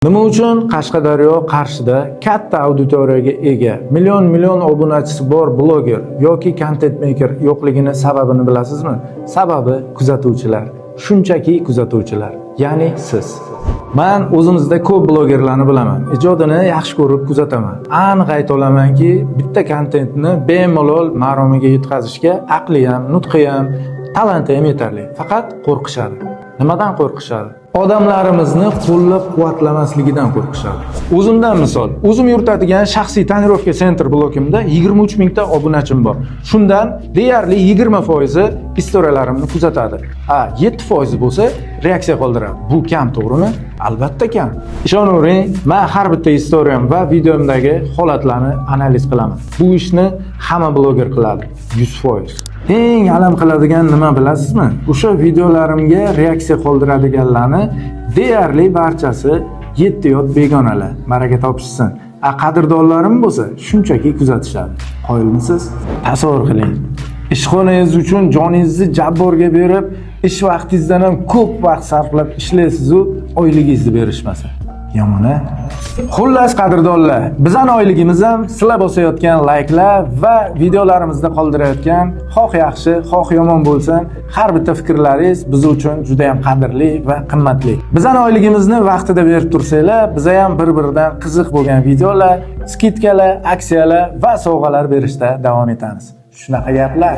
Nima uchun Qashqadaryo Qarshida katta auditoriyaga ega, million obunachisi bor bloger yoki content maker yo'qligini sababini bilasizmi? Sababi kuzatuvchilar. Shunchaki kuzatuvchilar, ya'ni siz. Men o'zimizda ko'p blogerlarni bilaman. Ijodini yaxshi ko'rib kuzataman. Aniq ayta olamanki, bitta kontentni bemalol maromiga yetkazishga aqli ham, nutqi ham, talanti ham yetarli. Faqat qo'rqishadi. Nimadan qo'rqishadi? Odamlarimizni qo'llab-quvvatlamasligidan qo'rqishadi. O'zimdan misol, o'zim yuritadigan shaxsiy tonirovka center blogimda 23 mingta obunachim bor. Shundan deyarli 20% istoriyalarimni kuzatadi. 7% bo'lsa reaksiya qoldiradi. Bu kam, to'g'rimi? Albatta kam. Ishonavering, men har bitta istoriyam va videomdagi holatlarni analiz qilaman. Bu ishni hamma bloger qiladi, 100%. Eng alam qiladigan nima bilasizmi? O'sha videolarimga reaksiya qoldiradiganlarni deyarli barchasi 7 yot begonalar. Baraka topishsin. Qadrdonlarim bo'lsa, shunchaki kuzatishadi. Qoyilmisiz? Tasavvur qiling. Ishxonangiz uchun joningizni jabborga berib, ish vaqtingizdan ham ko'p vaqt sarflab ishlaysiz-u, oyligingizni berishmasa. Yomon-a? Xullas qadrdonlar, bizning oyligimiz ham sizlar bosayotgan layklar va videolarimizda qoldirayotgan xoh yaxshi, xoh yomon bo'lsin, har bitta fikrlaringiz biz uchun juda ham qadrli va qimmatli. Bizning oyligimizni vaqtida berib tursanglar, biz ham bir-biridan qiziq bo'lgan videolar, skidkalar, aksiyalar va sovg'alar berishda davom etamiz. Shunaqa gaplar.